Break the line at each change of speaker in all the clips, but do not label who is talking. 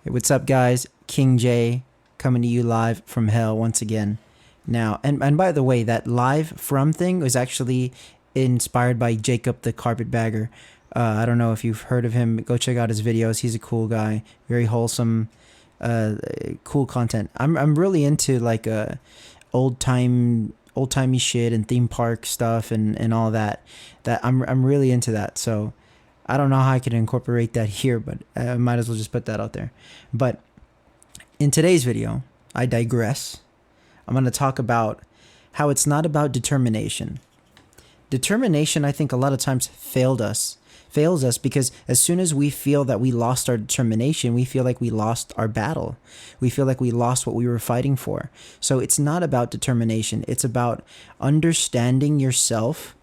Hey, what's up, guys? King J coming to you live from hell once again. Now, and by the way, that live from thing was actually inspired by Jacob the Carpetbagger. I don't know if you've heard of him. Go check out his videos. He's a cool guy, very wholesome, cool content. I'm really into like old timey shit and theme park stuff and all that. I'm really into that. So I don't know how I could incorporate that here, but I might as well just put that out there. But in today's video, I digress. I'm going to talk about how it's not about determination. Determination, I think, a lot of times fails us because as soon as we feel that we lost our determination, we feel like we lost our battle. We feel like we lost what we were fighting for. So it's not about determination. It's about understanding yourself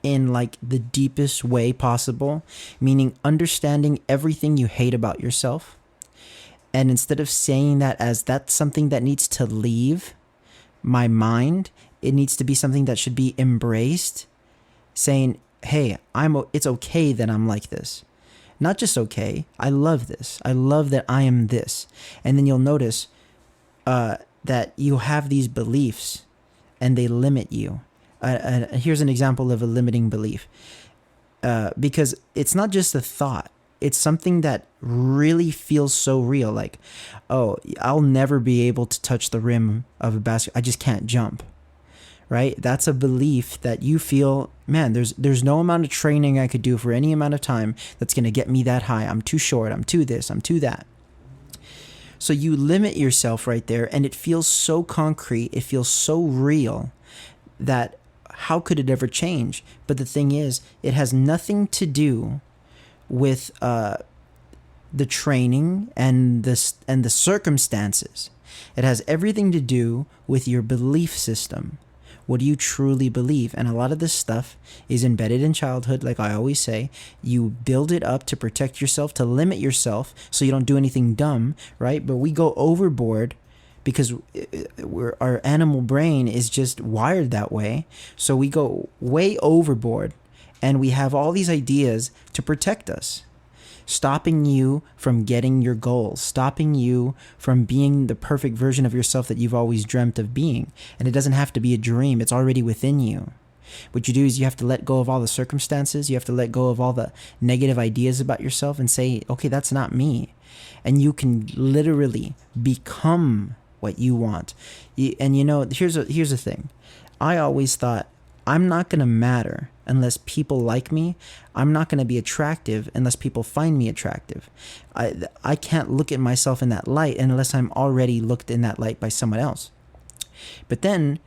in like the deepest way possible, meaning understanding everything you hate about yourself. And instead of saying that as that's something that needs to leave my mind, it needs to be something that should be embraced, saying, hey, it's okay that I'm like this. Not just okay, I love this. I love that I am this. And then you'll notice that you have these beliefs and they limit you. Here's an example of a limiting belief. Because it's not just a thought. It's something that really feels so real. Like, oh, I'll never be able to touch the rim of a basket. I just can't jump. Right? That's a belief that you feel, man, there's no amount of training I could do for any amount of time that's going to get me that high. I'm too short. I'm too this. I'm too that. So you limit yourself right there, and it feels so concrete. It feels so real that how could it ever change? But the thing is, it has nothing to do with the training and the circumstances. It has everything to do with your belief system. What do you truly believe? And a lot of this stuff is embedded in childhood, like I always say. You build it up to protect yourself, to limit yourself so you don't do anything dumb, right? But we go overboard because our animal brain is just wired that way. So we go way overboard and we have all these ideas to protect us, stopping you from getting your goals, stopping you from being the perfect version of yourself that you've always dreamt of being. And it doesn't have to be a dream. It's already within you. What you do is you have to let go of all the circumstances. You have to let go of all the negative ideas about yourself and say, okay, that's not me. And you can literally become what you want. And you know, here's the thing. I always thought, I'm not going to matter unless people like me. I'm not going to be attractive unless people find me attractive. I can't look at myself in that light unless I'm already looked in that light by someone else. But then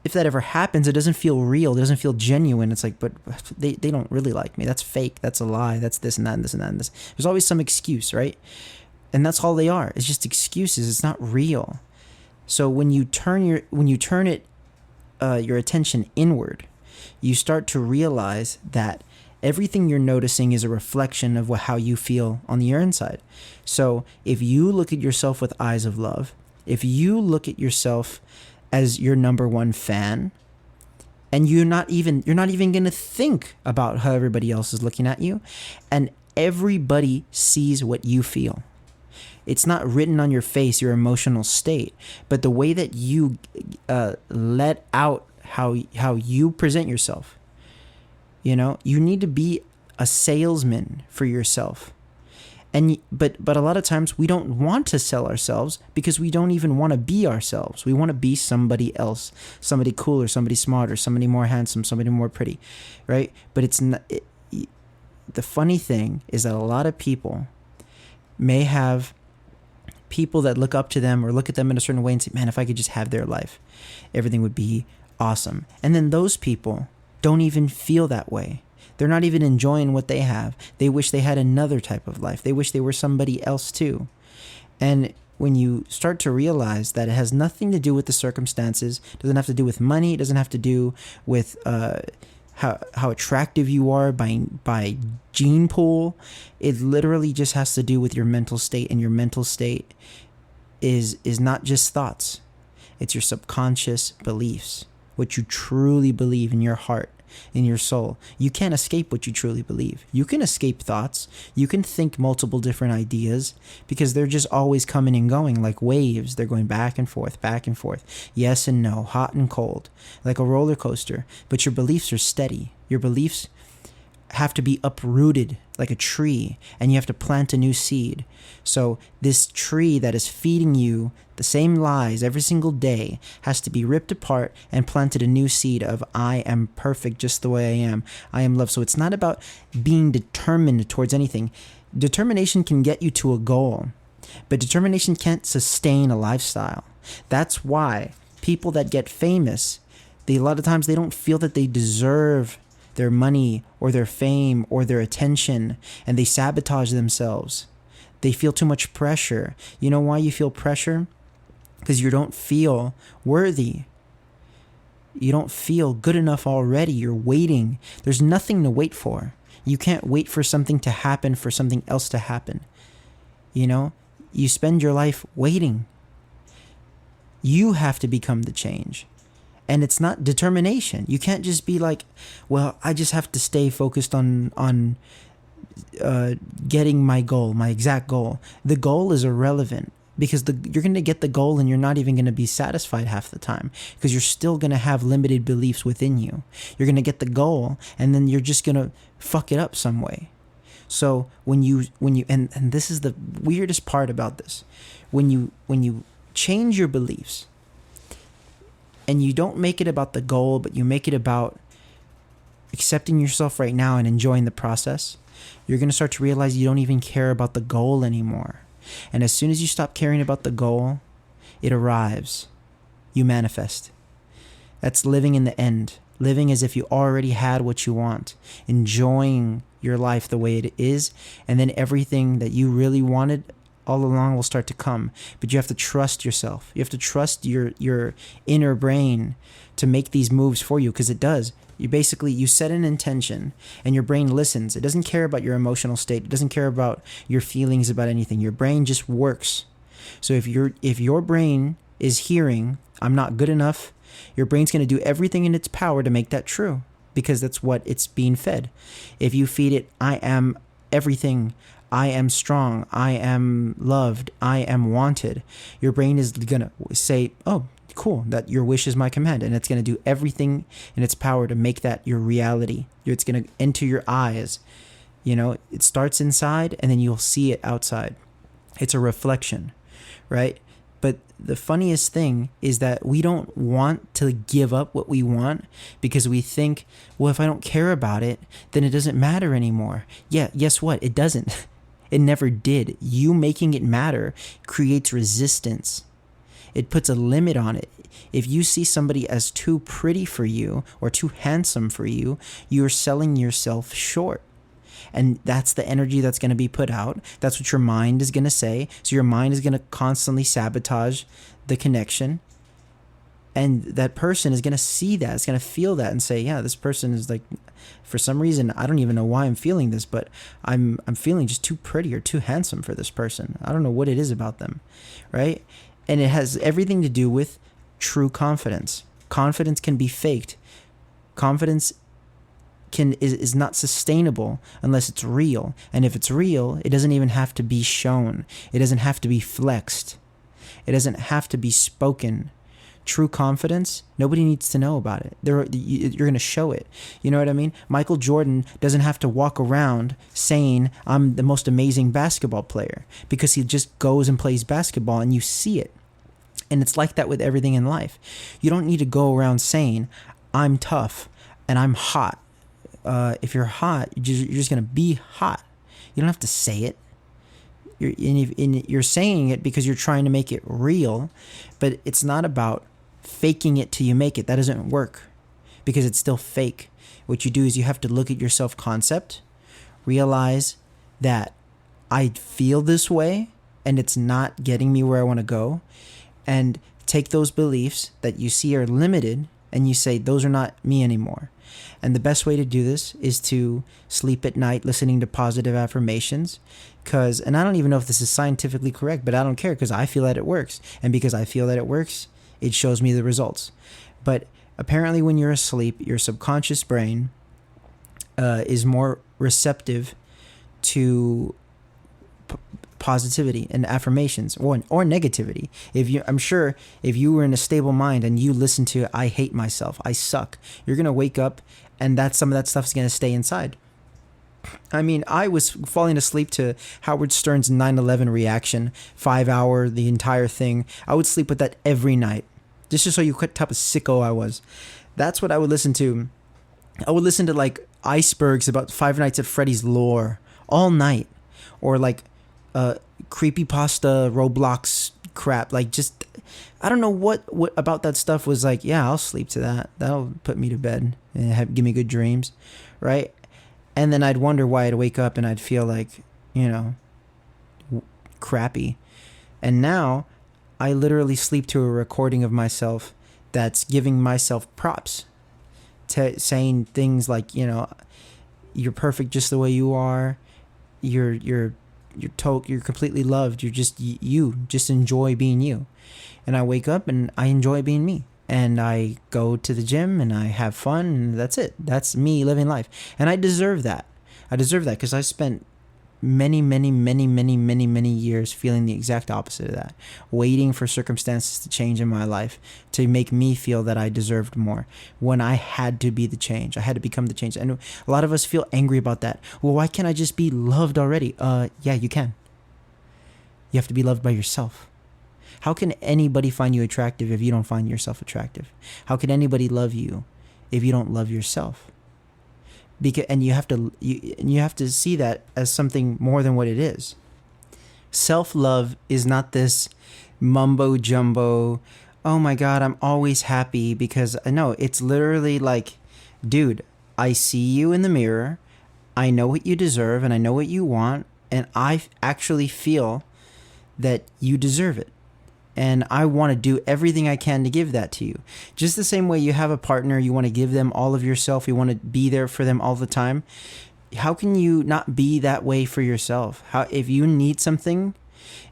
if that ever happens, it doesn't feel real. It doesn't feel genuine. It's like, but they don't really like me. That's fake. That's a lie. That's this and that and this and that and this. There's always some excuse, right? And that's all they are. It's just excuses. It's not real. So when you turn your attention inward, you start to realize that everything you're noticing is a reflection of how you feel on your inside. So if you look at yourself with eyes of love, if you look at yourself as your number one fan, and you're not even going to think about how everybody else is looking at you, and everybody sees what you feel. It's not written on your face, your emotional state, but the way that you let out how you present yourself. You know, you need to be a salesman for yourself. But a lot of times we don't want to sell ourselves because we don't even want to be ourselves. We want to be somebody else, somebody cooler, somebody smarter, somebody more handsome, somebody more pretty, right? But it's not. The funny thing is that a lot of people may have people that look up to them or look at them in a certain way and say, man, if I could just have their life, everything would be awesome. And then those people don't even feel that way. They're not even enjoying what they have. They wish they had another type of life. They wish they were somebody else too. And when you start to realize that it has nothing to do with the circumstances, it doesn't have to do with money, it doesn't have to do with how attractive you are by gene pool. It literally just has to do with your mental state, and your mental state is not just thoughts. It's your subconscious beliefs, what you truly believe in your heart. in your soul. You can't escape what you truly believe. You can escape thoughts. You can think multiple different ideas because they're just always coming and going like waves. They're going back and forth, yes and no, hot and cold, like a roller coaster. But your beliefs are steady. Your beliefs have to be uprooted like a tree, and you have to plant a new seed. So this tree that is feeding you the same lies every single day has to be ripped apart and planted a new seed of I am perfect just the way I am. I am loved. So it's not about being determined towards anything. Determination can get you to a goal, but determination can't sustain a lifestyle. That's why people that get famous, a lot of times they don't feel that they deserve their money or their fame or their attention, and they sabotage themselves. They feel too much pressure. You know why you feel pressure? Because you don't feel worthy. You don't feel good enough already. You're waiting. There's nothing to wait for. You can't wait for something to happen for something else to happen. You know, you spend your life waiting. You have to become the change. And it's not determination. You can't just be like, well, I just have to stay focused on getting my goal, my exact goal. The goal is irrelevant because you're going to get the goal and you're not even going to be satisfied half the time because you're still going to have limited beliefs within you. You're going to get the goal and then you're just going to fuck it up some way. So when you and this is the weirdest part about this, when you change your beliefs, and you don't make it about the goal, but you make it about accepting yourself right now and enjoying the process, you're going to start to realize you don't even care about the goal anymore. And as soon as you stop caring about the goal, it arrives. You manifest. That's living in the end. Living as if you already had what you want. Enjoying your life the way it is. And then everything that you really wanted all along will start to come. But you have to trust yourself. You have to trust your inner brain to make these moves for you, because it does. You set an intention and your brain listens. It doesn't care about your emotional state. It doesn't care about your feelings about anything. Your brain just works. So if your brain is hearing, I'm not good enough, your brain's going to do everything in its power to make that true, because that's what it's being fed. If you feed it, I am everything, I am strong, I am loved, I am wanted, your brain is going to say, oh, cool, that your wish is my command, and it's going to do everything in its power to make that your reality. It's going to enter your eyes. It starts inside and then you'll see it outside. It's a reflection, right? But the funniest thing is that we don't want to give up what we want because we think, well, if I don't care about it, then it doesn't matter anymore. Yeah, guess what? It doesn't. It never did. You making it matter creates resistance. It puts a limit on it. If you see somebody as too pretty for you or too handsome for you, you're selling yourself short. And that's the energy that's going to be put out. That's what your mind is going to say. So your mind is going to constantly sabotage the connection. And that person is going to see that. It's going to feel that and say, yeah, this person is like, for some reason, I don't even know why I'm feeling this, but I'm feeling just too pretty or too handsome for this person. I don't know what it is about them, right? And it has everything to do with true confidence. Confidence can be faked. Confidence is not sustainable unless it's real. And if it's real, it doesn't even have to be shown. It doesn't have to be flexed. It doesn't have to be spoken. True confidence, nobody needs to know about it. You're going to show it. You know what I mean? Michael Jordan doesn't have to walk around saying, I'm the most amazing basketball player, because he just goes and plays basketball and you see it. And it's like that with everything in life. You don't need to go around saying, I'm tough and I'm hot. If you're hot, you're just going to be hot. You don't have to say it. You're saying it because you're trying to make it real, but it's not about faking it till you make it. That doesn't work because it's still fake. What you do is you have to look at your self-concept, realize that I feel this way and it's not getting me where I want to go, and take those beliefs that you see are limited and you say, those are not me anymore. And the best way to do this is to sleep at night listening to positive affirmations. And I don't even know if this is scientifically correct, but I don't care because I feel that it works. And because I feel that it works, it shows me the results. But Apparently, when you're asleep, your subconscious brain is more receptive to positivity and affirmations, or negativity. I'm sure if you were in a stable mind and you listen to "I hate myself, I suck," you're gonna wake up, and some of that stuff's gonna stay inside. I mean, I was falling asleep to Howard Stern's 9/11 reaction, 5 hour, the entire thing. I would sleep with that every night, just to show you what type of sicko I was. That's what I would listen to. I would listen to like icebergs about Five Nights at Freddy's lore all night, or like creepypasta Roblox crap. Like, just, I don't know what about that stuff was like, yeah, I'll sleep to that. That'll put me to bed and give me good dreams, right? And then I'd wonder why I'd wake up and I'd feel like, crappy. And now I literally sleep to a recording of myself that's giving myself props, saying things like, you're perfect just the way you are. You're completely loved. You're just you. Just enjoy being you. And I wake up and I enjoy being me. And I go to the gym and I have fun, and that's it. That's me living life. And I deserve that. I deserve that because I spent many years feeling the exact opposite of that, waiting for circumstances to change in my life to make me feel that I deserved more, when I had to be the change. I had to become the change. And a lot of us feel angry about that. Well, why can't I just be loved already? Yeah, you can. You have to be loved by yourself. How can anybody find you attractive if you don't find yourself attractive? How can anybody love you if you don't love yourself? And you have to see that as something more than what it is. Self-love is not this mumbo jumbo, oh my God, I'm always happy because I know. It's literally like, dude, I see you in the mirror, I know what you deserve and I know what you want, and I actually feel that you deserve it. And I want to do everything I can to give that to you. Just the same way you have a partner, you want to give them all of yourself, you want to be there for them all the time. How can you not be that way for yourself? If you need something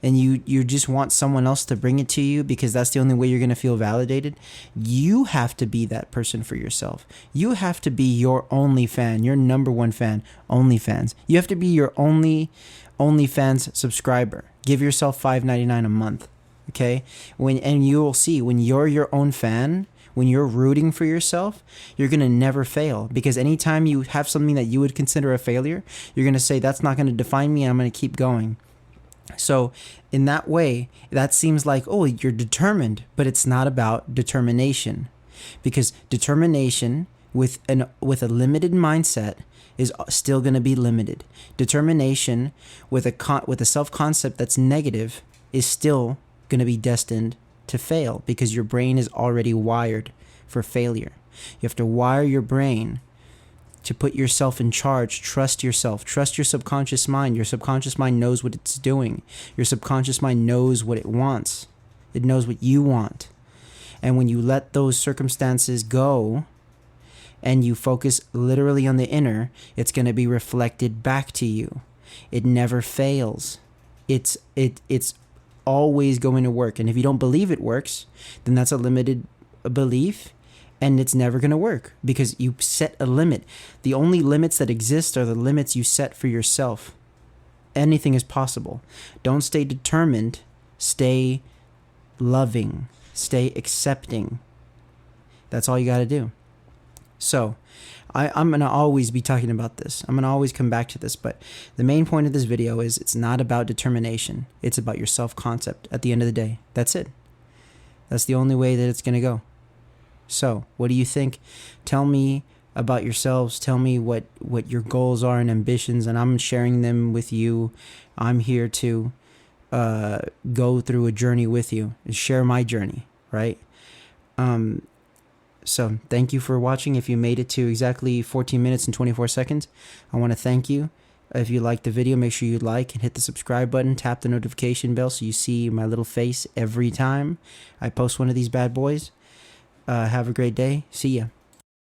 and you just want someone else to bring it to you because that's the only way you're going to feel validated, you have to be that person for yourself. You have to be your only fan, your number one fan, OnlyFans. You have to be your only OnlyFans subscriber. Give yourself $5.99 a month. Okay, and you will see, when you're your own fan, when you're rooting for yourself, you're gonna never fail, because anytime you have something that you would consider a failure, you're gonna say, that's not gonna define me, and I'm gonna keep going. So in that way, that seems like, oh, you're determined, but it's not about determination, because determination with a limited mindset is still gonna be limited. Determination with a self-concept that's negative is still going to be destined to fail, because your brain is already wired for failure. You have to wire your brain to put yourself in charge. Trust yourself. Trust your subconscious mind. Your subconscious mind knows what it's doing. Your subconscious mind knows what it wants. It knows what you want. And when you let those circumstances go and you focus literally on the inner, it's going to be reflected back to you. It never fails. It's always going to work. And if you don't believe it works, then that's a limited belief, and it's never going to work because you set a limit. The only limits that exist are the limits you set for yourself. Anything is possible. Don't stay determined. Stay loving. Stay accepting. That's all you got to do. So I'm going to always be talking about this. I'm going to always come back to this. But the main point of this video is it's not about determination. It's about your self-concept at the end of the day. That's it. That's the only way that it's going to go. So what do you think? Tell me about yourselves. Tell me what your goals are and ambitions, and I'm sharing them with you. I'm here to go through a journey with you and share my journey, right? So thank you for watching. If you made it to exactly 14 minutes and 24 seconds, I want to thank you. If you liked the video, make sure you like and hit the subscribe button. Tap the notification bell so you see my little face every time I post one of these bad boys. Have a great day. See ya.